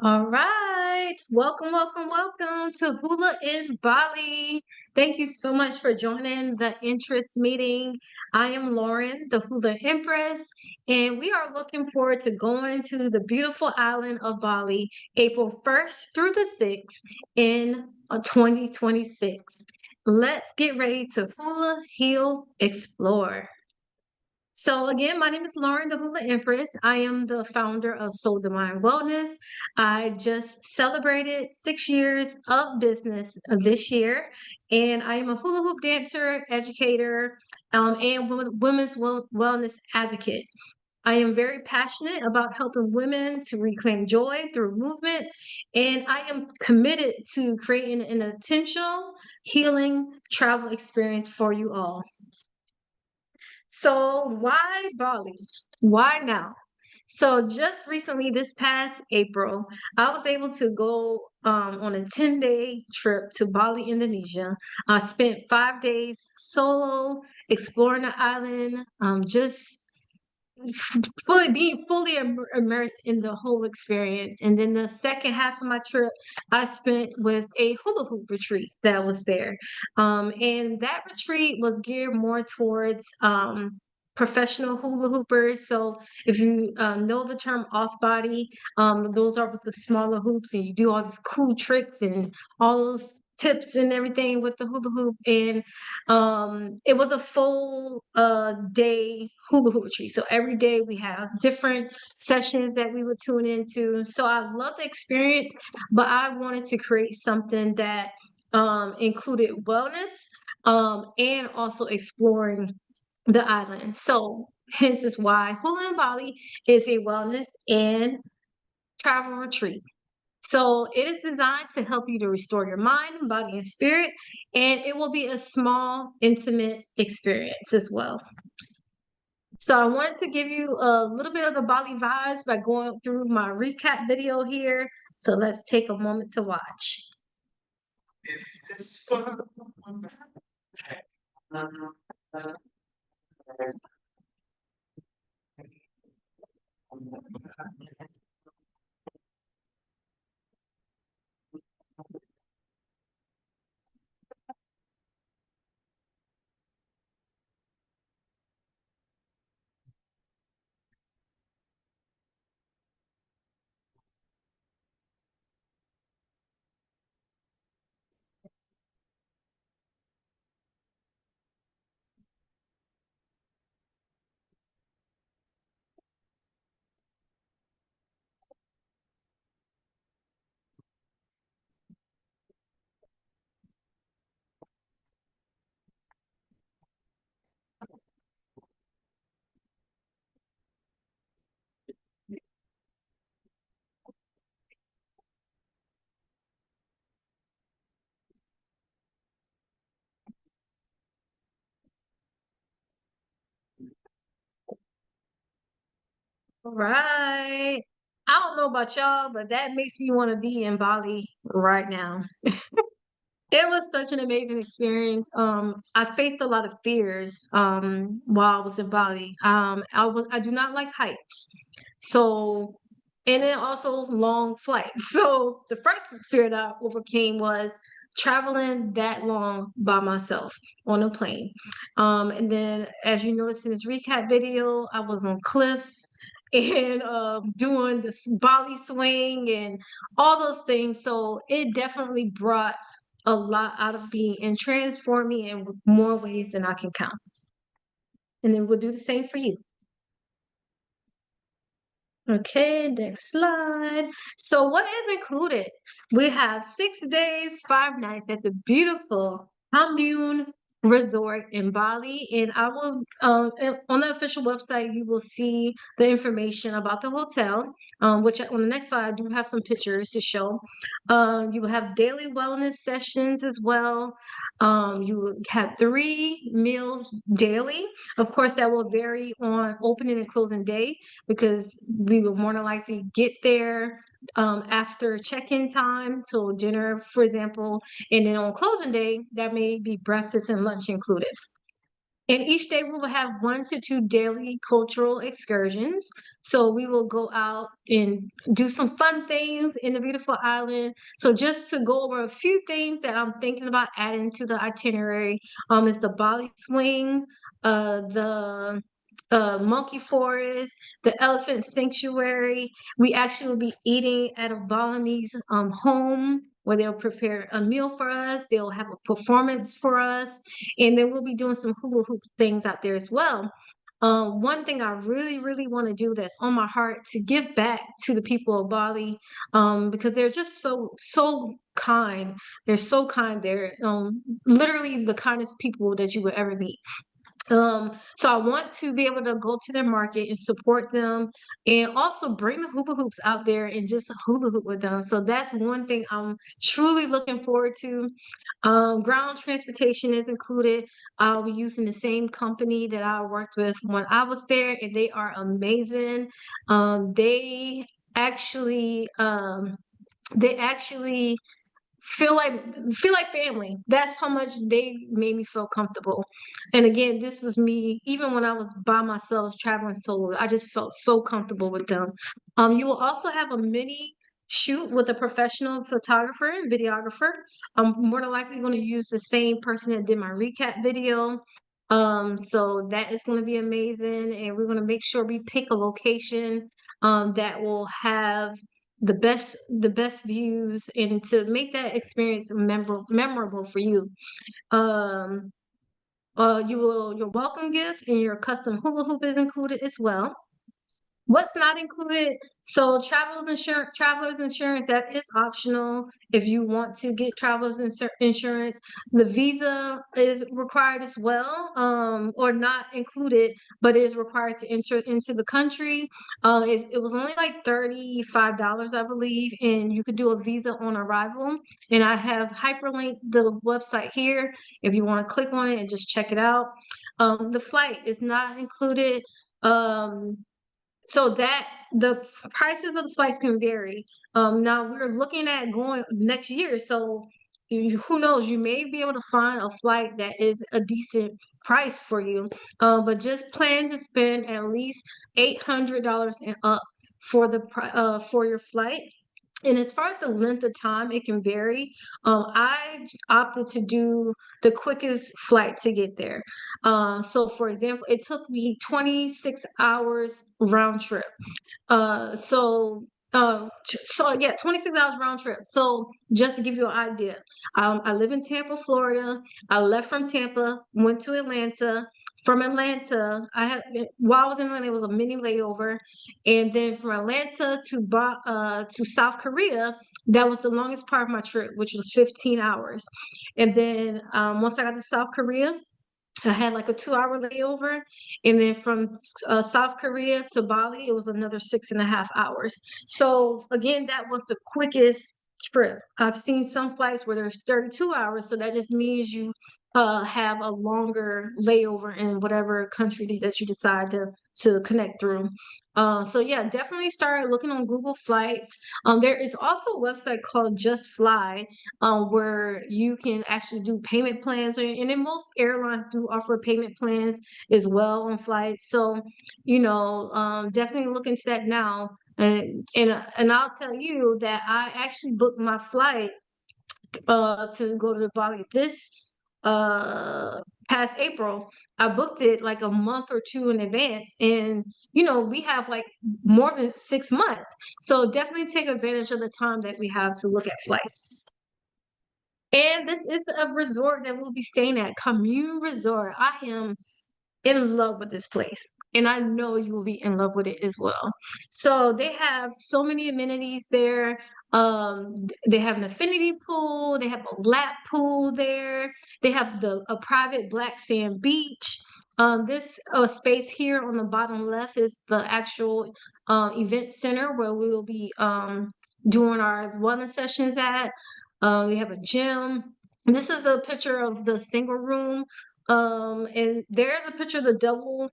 All right. Welcome to Hula in Bali. Thank you so much for joining the interest meeting. I am Lauren, the Hula Empress, and we are looking forward to going to the beautiful island of Bali April 1st through the 6th in 2026. Let's get ready to Hula.Heal.Explore. So again, my name is Lauren, the Hula Empress. I am the founder of Soul Divine Wellness. I just celebrated 6 years of business this year, and I am a hula hoop dancer, educator, and women's wellness advocate. I am very passionate about helping women to reclaim joy through movement, and I am committed to creating an intentional healing travel experience for you all. So why Bali? Why now? So just recently, this past April, I was able to go on a 10-day trip to Bali, Indonesia. I spent 5 days solo exploring the island, just being fully immersed in the whole experience. And then the second half of my trip, I spent with a hula hoop retreat that was there. And that retreat was geared more towards professional hula hoopers. So if you know the term off body, those are with the smaller hoops, and you do all these cool tricks and all those tips and everything with the hula hoop. And it was a full day hula hoop retreat. So every day we have different sessions that we would tune into. So I love the experience, but I wanted to create something that included wellness and also exploring the island. So hence is why Hula in Bali is a wellness and travel retreat. So it is designed to help you to restore your mind, body, and spirit, and it will be a small, intimate experience as well. So I wanted to give you a little bit of the Bali vibes by going through my recap video here. So let's take a moment to watch. Is this fun? All right. I don't know about y'all, but that makes me want to be in Bali right now. It was such an amazing experience. I faced a lot of fears while I was in Bali. I do not like heights. So and then also long flights. So the first fear that I overcame was traveling that long by myself on a plane. And then as you noticed in this recap video, I was on cliffs and doing this Bali swing and all those things. So it definitely brought a lot out of me and transform me in more ways than I can count. And then we'll do the same for you. Okay, next slide. So what is included? We have 6 days, 5 nights at the beautiful Commune Resort in Bali. And I will, on the official website, you will see the information about the hotel, which on the next slide, I do have some pictures to show. You will have daily wellness sessions as well. You will have 3 meals daily. Of course, that will vary on opening and closing day because we will more than likely get there after check-in time, so dinner, for example, and then on closing day, that may be breakfast and lunch included. And each day we will have 1 to 2 daily cultural excursions. So we will go out and do some fun things in the beautiful island. So just to go over a few things that I'm thinking about adding to the itinerary, is the Bali swing, the monkey forest, the elephant sanctuary. We actually will be eating at a Balinese home where they'll prepare a meal for us. They'll have a performance for us, and then we'll be doing some hula hoop things out there as well. One thing I really, really want to do that's on my heart to give back to the people of Bali, because they're just so kind. They're so kind. They're literally the kindest people that you would ever meet. So I want to be able to go to their market and support them, and also bring the hula hoops out there and just hula hoop with them. So that's one thing I'm truly looking forward to. Ground transportation is included. I'll be using the same company that I worked with when I was there, and they are amazing. They actually, they actually feel like family. That's how much they made me feel comfortable. And again, this is me, even when I was by myself traveling solo, I just felt so comfortable with them. You will also have a mini shoot with a professional photographer and videographer. I'm more than likely going to use the same person that did my recap video. So that is going to be amazing, and we're going to make sure we pick a location that will have the best views, and to make that experience memorable for you. Um, your welcome gift and your custom hula hoop is included as well. What's not included? So travelers insurance, that is optional if you want to get insurance. The visa is required as well, or not included, but is required to enter into the country. It was only like $35, I believe, and you could do a visa on arrival. And I have hyperlinked the website here if you want to click on it and just check it out. The flight is not included. Um, so that the prices of the flights can vary. Now we're looking at going next year, so who knows? You may be able to find a flight that is a decent price for you. But just plan to spend at least $800 and up for for your flight. And as far as the length of time, it can vary. I opted to do the quickest flight to get there. So for example, it took me 26 hours round trip. So yeah, 26 hours round trip. So just to give you an idea, I live in Tampa, Florida. I left from Tampa, went to Atlanta. From Atlanta, while I was in Atlanta, it was a mini layover, and then from Atlanta to South Korea, that was the longest part of my trip, which was 15 hours. And then once I got to South Korea, I had like a 2 hour layover, and then from South Korea to Bali, it was another 6.5 hours. So again, that was the quickest trip. I've seen some flights where there's 32 hours, so that just means you have a longer layover in whatever country that you decide to connect through. So yeah, definitely start looking on Google Flights. There is also a website called Just Fly, where you can actually do payment plans, and then most airlines do offer payment plans as well on flights. So, definitely look into that now. And I'll tell you that I actually booked my flight to go to Bali this uh past April. I booked it like a month or two in advance, and we have like more than 6 months. So definitely take advantage of the time that we have to look at flights. And this is a resort that we'll be staying at, Commune Resort. I am in love with this place, and I know you will be in love with it as well. So they have so many amenities there. They have an affinity pool, they have a lap pool there, they have a private black sand beach. This space here on the bottom left is the actual event center where we will be doing our wellness sessions at. We have a gym. This is a picture of the single room. And there's a picture of the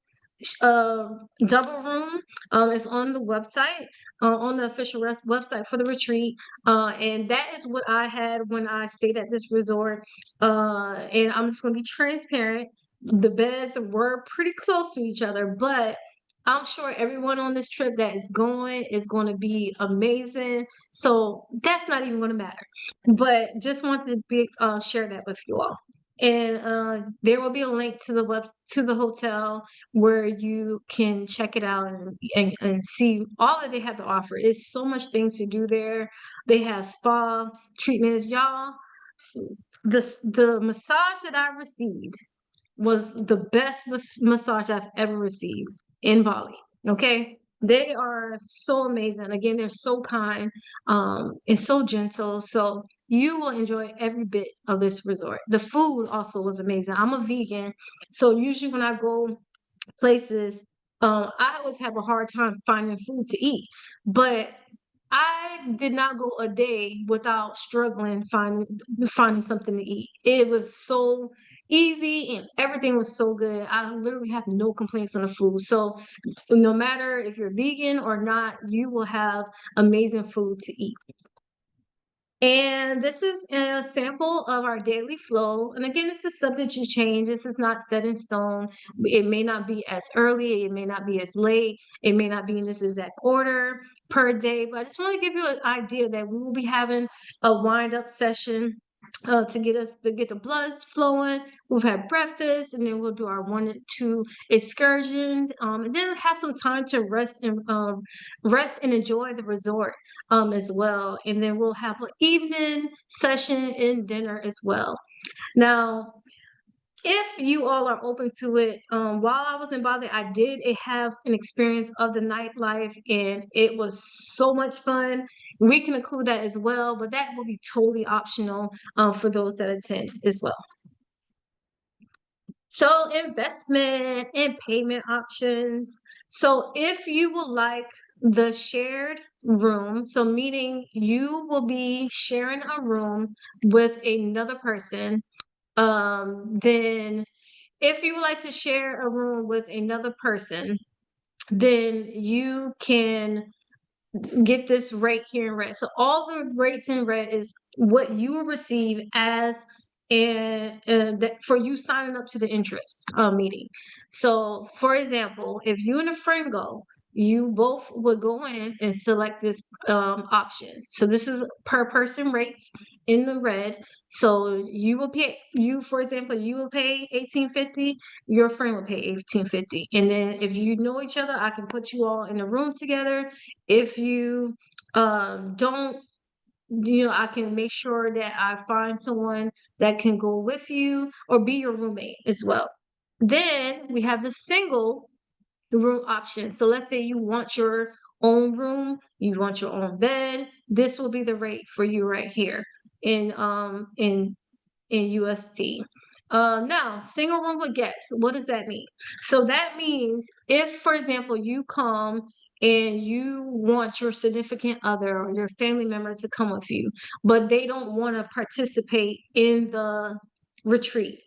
uh, double room. It's on the website, on the official website for the retreat. And that is what I had when I stayed at this resort. And I'm just going to be transparent. the beds were pretty close to each other, but I'm sure everyone on this trip that is going to be amazing. So that's not even going to matter. But just want to share that with you all. And there will be a link to the hotel where you can check it out and see all that they have to offer. It's so much things to do there. They have spa treatments, y'all. The massage that I received was the best massage I've ever received in Bali. Okay. They are so amazing. Again, they're so kind, and so gentle. So you will enjoy every bit of this resort. The food also was amazing. I'm a vegan. So usually when I go places, I always have a hard time finding food to eat. But I did not go a day without struggling finding something to eat. It was so easy and everything was so good. I literally have no complaints on the food. So no matter if you're vegan or not, you will have amazing food to eat. And this is a sample of our daily flow. And again, this is subject to change. This is not set in stone. It may not be as early, it may not be as late, it may not be in this exact order per day. But I just want to give you an idea that we will be having a wind up session to get the bloods flowing. We've had breakfast, and then we'll do our 1 and 2 excursions, and then have some time to rest and enjoy the resort as well. And then we'll have an evening session and dinner as well. Now, if you all are open to it, while I was in Bali, I did have an experience of the nightlife, and it was so much fun. We can include that as well, but that will be totally optional for those that attend as well. So, investment and payment options. So, if you would like the shared room, so meaning you will be sharing a room with another person, then if you would like to share a room with another person, then you can get this rate here in red. So all the rates in red is what you will receive as and that for you signing up to the interest meeting. So for example, if you and a friend go, you both would go in and select this option. So this is per person rates in the red. So you will pay you for example, you will pay 1850, your friend will pay 1850. And then if you know each other, I can put you all in a room together. If you don't, I can make sure that I find someone that can go with you or be your roommate as well. Then we have the single room option. So let's say you want your own room, you want your own bed. This will be the rate for you right here in USD. Now, single room with guests, what does that mean? So that means if, for example, you come and you want your significant other or your family member to come with you, but they don't want to participate in the retreat.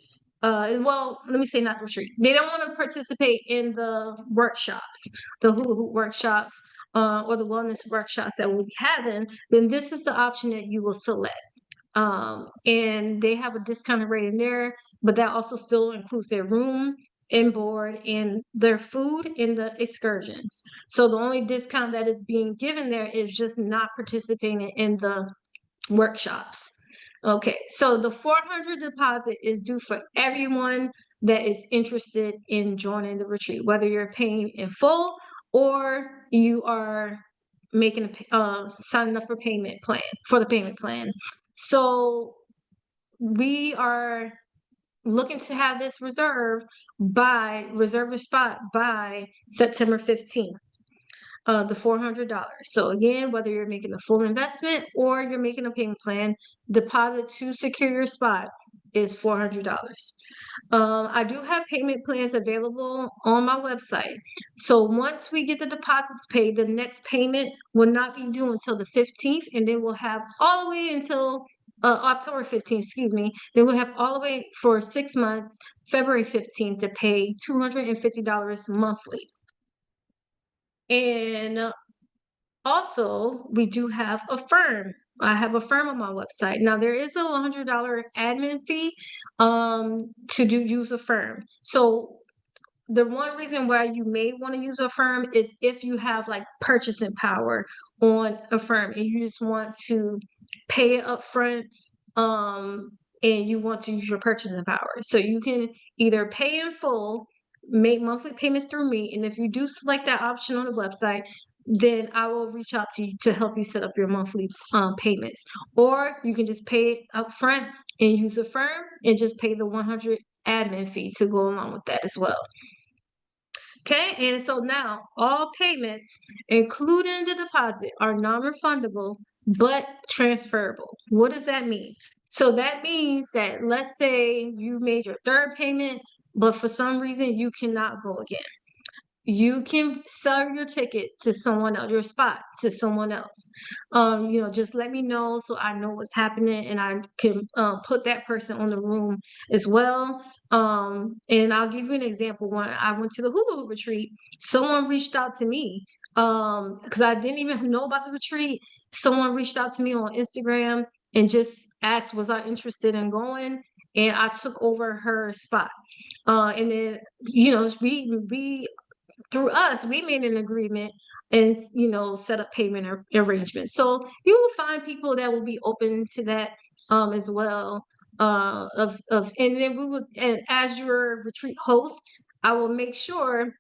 Well, let me say not retreat. They don't want to participate in the workshops, the hula hoop workshops, or the wellness workshops that we'll be having. Then this is the option that you will select. And they have a discounted rate in there, but that also still includes their room and board and their food and the excursions. So the only discount that is being given there is just not participating in the workshops. Okay, so the 400 deposit is due for everyone that is interested in joining the retreat, whether you're paying in full or you are making signing up for the payment plan. So we are looking to have this reserve your spot by September 15th. The $400. So again, whether you're making a full investment or you're making a payment plan, deposit to secure your spot is $400. I do have payment plans available on my website. So once we get the deposits paid, the next payment will not be due until the 15th, and then we'll have all the way until October 15th, excuse me. Then we'll have all the way for 6 months, February 15th, to pay $250 monthly. And also, we do have Affirm. I have Affirm on my website. Now there is a $100 admin fee to use Affirm. So the one reason why you may want to use Affirm is if you have like purchasing power on Affirm and you just want to pay it up front, and you want to use your purchasing power. So you can either pay in full, make monthly payments through me, and if you do select that option on the website, then I will reach out to you to help you set up your monthly payments. Or you can just pay it up front and use Affirm and just pay the 100 admin fee to go along with that as well. Okay, and so now all payments, including the deposit, are non-refundable but transferable. What does that mean? So that means that let's say you made your third payment, but for some reason you cannot go again. You can sell your ticket to someone else, your spot to someone else. Just let me know so I know what's happening and I can put that person on the room as well. And I'll give you an example. When I went to the Hula retreat, someone reached out to me because I didn't even know about the retreat. Someone reached out to me on Instagram and just asked, was I interested in going? And I took over her spot. And then, we through us, we made an agreement and set up payment arrangements. So you will find people that will be open to that as well. And then we would, and as your retreat host, I will make sure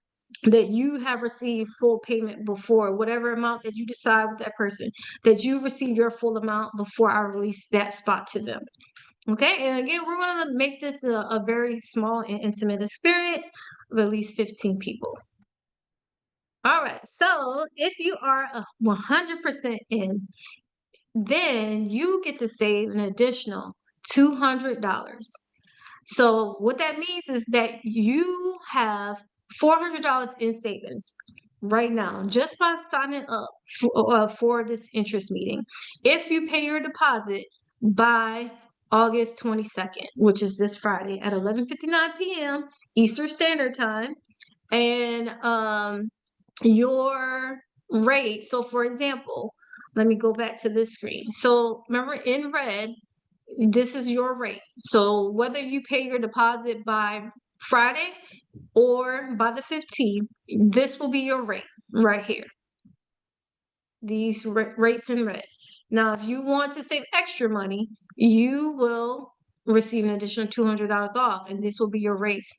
that you have received full payment before whatever amount that you decide with that person, that you receive your full amount before I release that spot to them. Okay, and again, we're going to make this a very small and intimate experience of at least 15 people. All right, so if you are 100% in, then you get to save an additional $200. So what that means is that you have $400 in savings right now just by signing up for this interest meeting. If you pay your deposit by August 22nd, which is this Friday at 11:59 p.m. Eastern Standard Time, and your rate. So for example, let me go back to this screen. So remember in red, this is your rate. So whether you pay your deposit by Friday or by the 15th, this will be your rate right here. These rates in red. Now, if you want to save extra money, you will receive an additional $200 off, and this will be your rates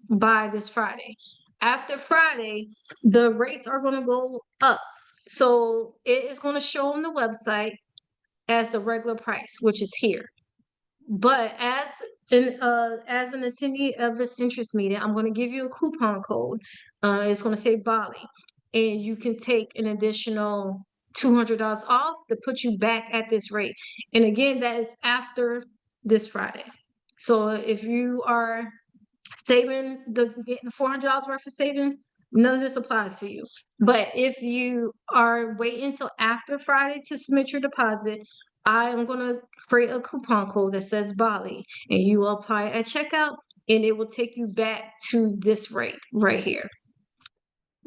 by this Friday. After Friday, the rates are going to go up. So it is going to show on the website as the regular price, which is here. But as an attendee of this interest meeting, I'm going to give you a coupon code. It's going to say Bali, and you can take an additional $200 off to put you back at this rate. And again, that is after this Friday. So if you are saving getting $400 worth of savings, none of this applies to you. But if you are waiting until after Friday to submit your deposit, I am going to create a coupon code that says Bali, and you will apply it at checkout, and it will take you back to this rate right here.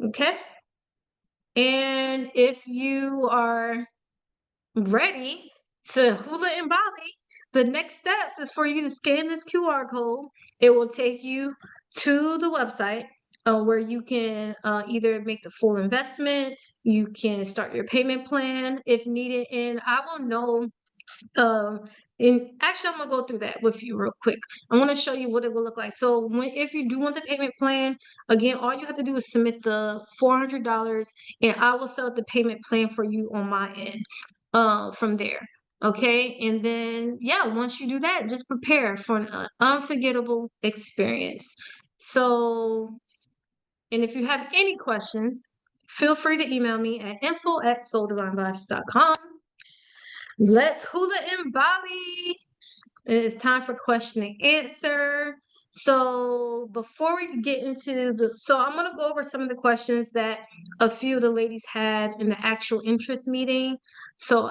Okay? And if you are ready to hula in Bali, the next steps is for you to scan this QR code. It will take you to the website where you can either make the full investment, you can start your payment plan if needed, and I will know. And actually, I'm gonna go through that with you real quick. I want to show you what it will look like. So if you do want the payment plan, again, all you have to do is submit the $400, and I will set up the payment plan for you on my end from there. Okay, and then yeah, once you do that, just prepare for an unforgettable experience. So, and if you have any questions, feel free to email me at info@souldivine.com. Let's hula in Bali. It is time for question and answer. So before we get into I'm going to go over some of the questions that a few of the ladies had in the actual interest meeting. So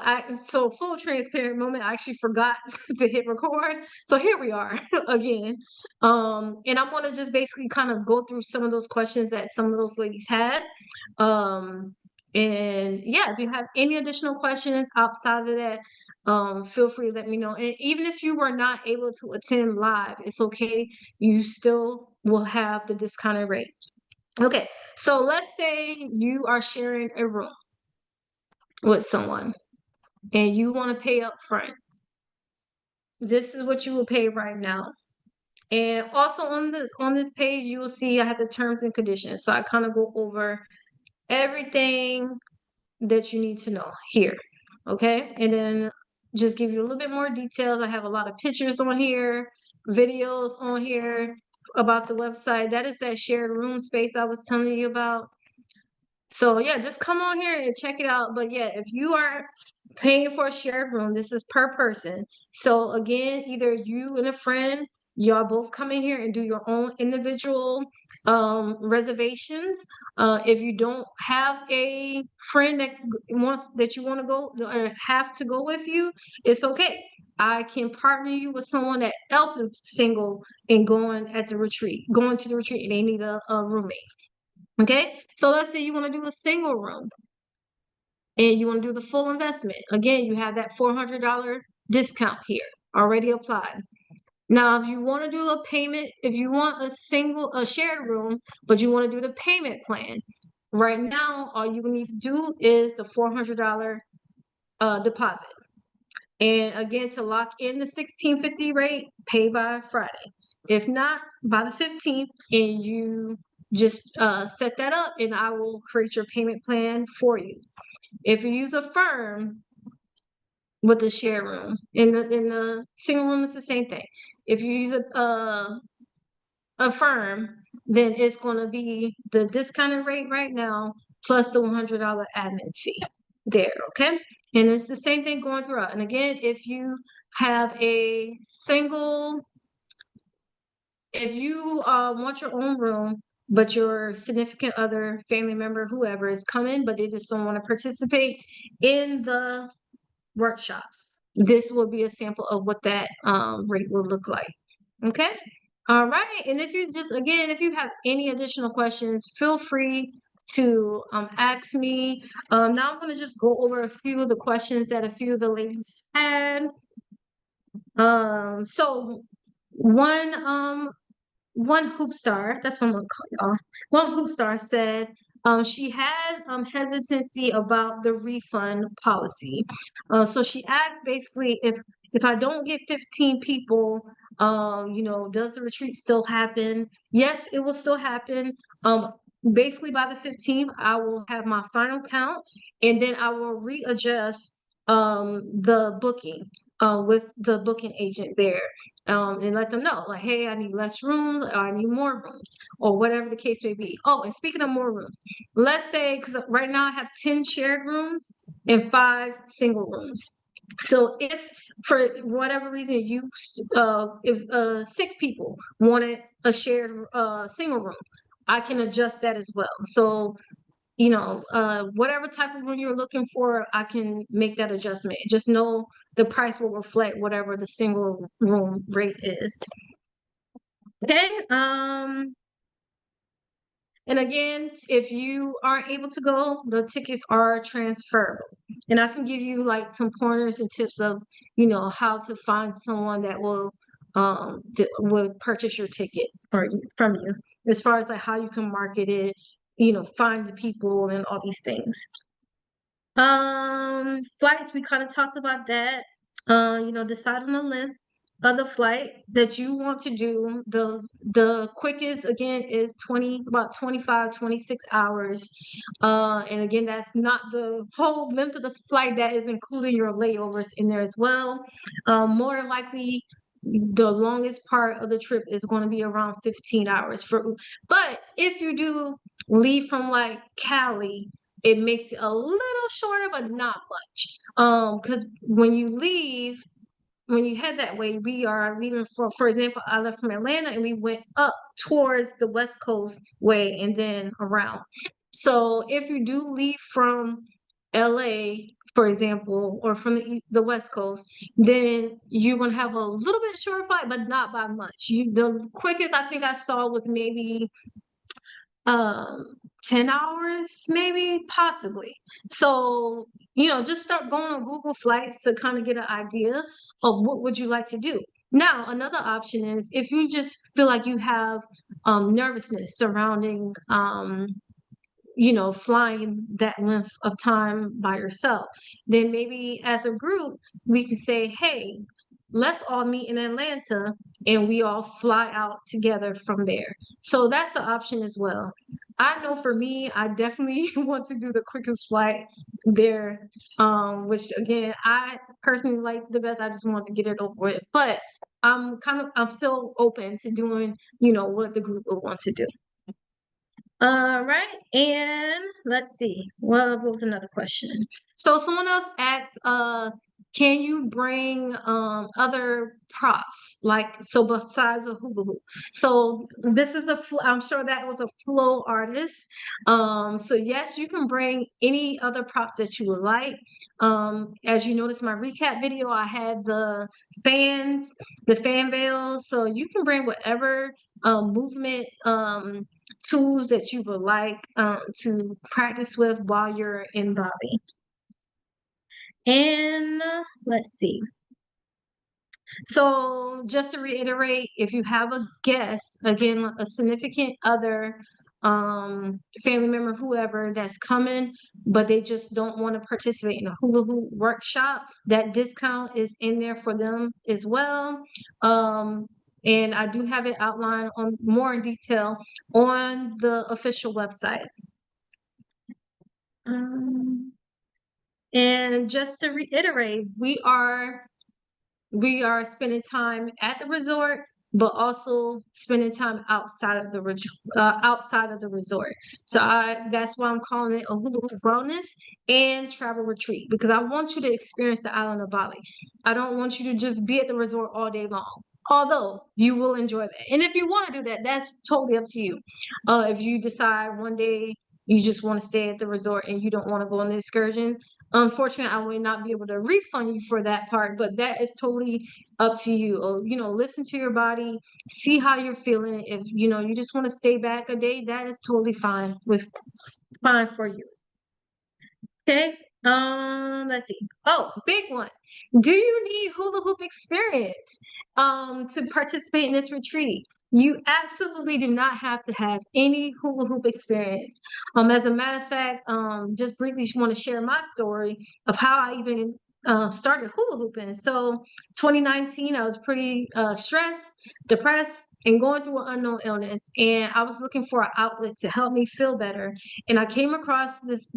full transparent moment, I actually forgot to hit record. So here we are again. And I'm going to just basically kind of go through some of those questions that some of those ladies had. And yeah, if you have any additional questions outside of that, feel free to let me know. And even if you were not able to attend live, it's okay. You still will have the discounted rate. Okay, so let's say you are sharing a room with someone and you want to pay up front. This is what you will pay right now. And also on this page, you will see I have the terms and conditions. So I kind of go over everything that you need to know here. Okay, and then just give you a little bit more details. I have a lot of pictures on here, videos on here about the website. That is that shared room space I was telling you about. So yeah, just come on here and check it out. But yeah, if you are paying for a shared room, this is per person. So again, either you and a friend, y'all both come in here and do your own individual reservations. If you don't have a friend that you want to go or have to go with you, it's okay. I can partner you with someone that else is single and going to the retreat, and they need a roommate. Okay, so let's say you want to do a single room and you want to do the full investment. Again, you have that $400 discount here already applied. Now, if you want to do a payment, if you want a shared room, but you want to do the payment plan, right now, all you need to do is the $400 deposit. And again, to lock in the $1,650 rate, pay by Friday. If not, by the 15th, and you just set that up, and I will create your payment plan for you. If you use a firm with the share room, in the single room, it's the same thing. If you use a firm, then it's going to be the discounted rate right now plus the $100 admin fee there. Okay. And it's the same thing going throughout. And again, if you have a single, if you want your own room, but your significant other, family member, whoever is coming, but they just don't want to participate in the workshops, this will be a sample of what that rate will look like. Okay. All right. And if you just, again, if you have any additional questions, feel free to ask me. Now I'm going to just go over a few of the questions that a few of the ladies had. So one hoop star, that's what I'm gonna call y'all. One hoop star said she had hesitancy about the refund policy. So she asked basically if I don't get 15 people, does the retreat still happen? Yes, it will still happen. Basically by the 15th, I will have my final count, and then I will readjust the booking with the booking agent there, and let them know, like, hey, I need less rooms, or I need more rooms, or whatever the case may be. Oh, and speaking of more rooms, let's say, because right now I have 10 shared rooms and 5 single rooms. So if for whatever reason if 6 people wanted a shared single room, I can adjust that as well. So whatever type of room you're looking for, I can make that adjustment. Just know the price will reflect whatever the single room rate is. Okay. And again, if you aren't able to go, the tickets are transferable. And I can give you like some pointers and tips of, how to find someone that will purchase your ticket from you, as far as like how you can market it, find the people and all these things. Flights, we kind of talked about that. Decide on the length of the flight that you want to do. The quickest again is about 25, 26 hours. And again, that's not the whole length of the flight, that is including your layovers in there as well. More than likely, the longest part of the trip is going to be around 15 hours but if you do leave from like Cali, it makes it a little shorter, but not much. Because when you head that way, we are leaving for example, I left from Atlanta and we went up towards the West Coast way and then around. So if you do leave from LA, for example, or from the West Coast, then you're gonna have a little bit shorter flight, but not by much. The quickest I think I saw was maybe 10 hours, maybe, possibly. So just start going on Google Flights to kind of get an idea of what would you like to do. Now, another option is if you just feel like you have nervousness surrounding flying that length of time by yourself, then maybe as a group, we can say, hey, let's all meet in Atlanta and we all fly out together from there. So that's the option as well. I know for me, I definitely want to do the quickest flight there, which again, I personally like the best. I just want to get it over with. But I'm still open to doing, what the group will want to do. All right, and let's see. What was another question? So someone else asks, can you bring other props like so besides a hula hoop? So this is I'm sure that was a flow artist. So yes, you can bring any other props that you would like. As you noticed my recap video, I had the fans, the fan veils. So you can bring whatever movement tools that you would like to practice with while you're in Bali. And let's see. So just to reiterate, if you have a guest, again, a significant other, family member, whoever that's coming, but they just don't want to participate in a hula hoop workshop, that discount is in there for them as well. And I do have it outlined on more in detail on the official website. And just to reiterate, we are spending time at the resort, but also spending time outside of the resort. So that's why I'm calling it a hula hoop wellness and travel retreat, because I want you to experience the island of Bali. I don't want you to just be at the resort all day long. Although you will enjoy that. And if you want to do that, that's totally up to you. If you decide one day you just want to stay at the resort and you don't want to go on the excursion, unfortunately, I will not be able to refund you for that part, but that is totally up to you. Listen to your body, see how you're feeling. If you just want to stay back a day, that is totally fine for you. Okay. Let's see. Oh, big one. Do you need hula hoop experience to participate in this retreat? You absolutely do not have to have any hula hoop experience. As a matter of fact, just briefly want to share my story of how I even started hula hooping. So 2019, I was pretty stressed, depressed, and going through an unknown illness. And I was looking for an outlet to help me feel better. And I came across this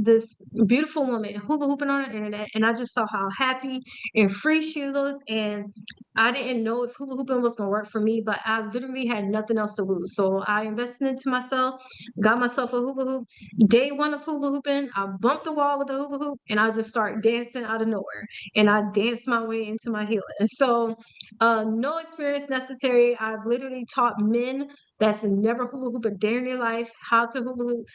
beautiful woman hula hooping on the internet, and I just saw how happy and free she looked. And I didn't know if hula hooping was gonna work for me, but I literally had nothing else to lose. So I invested into myself, got myself a hula hoop. Day one of hula hooping, I bumped the wall with the hula hoop, and I just started dancing out of nowhere. And I danced my way into my healing. So no experience necessary. I've literally taught men that's never hula hoop a day in their life how to hula hoop.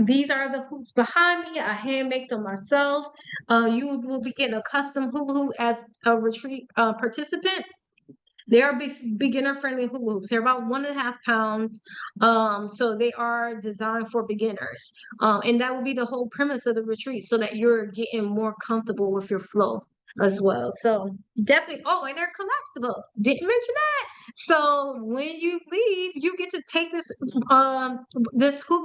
These are the hoops behind me. I hand make them myself. You will be getting a custom hula hoop as a retreat participant. They are beginner friendly hula hoops. They're about 1.5 pounds. So they are designed for beginners. And that will be the whole premise of the retreat, so that you're getting more comfortable with your flow as well. So definitely, oh, and they're collapsible. Didn't mention that. So when you leave, you get to take this hula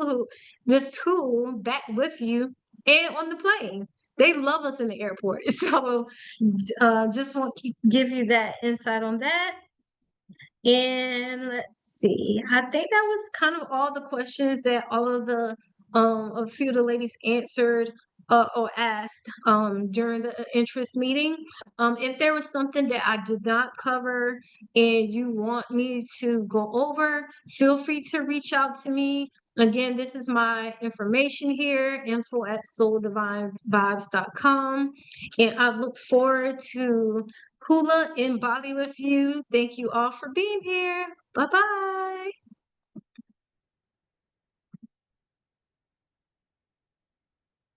hoop, this tool back with you and on the plane. They love us in the airport. So just want to give you that insight on that. And let's see. I think that was kind of all the questions that all of a few of the ladies answered or asked during the interest meeting. If there was something that I did not cover and you want me to go over, feel free to reach out to me. Again, this is my information here, info@souldivinevibes.com. And I look forward to hula in Bali with you. Thank you all for being here. Bye-bye.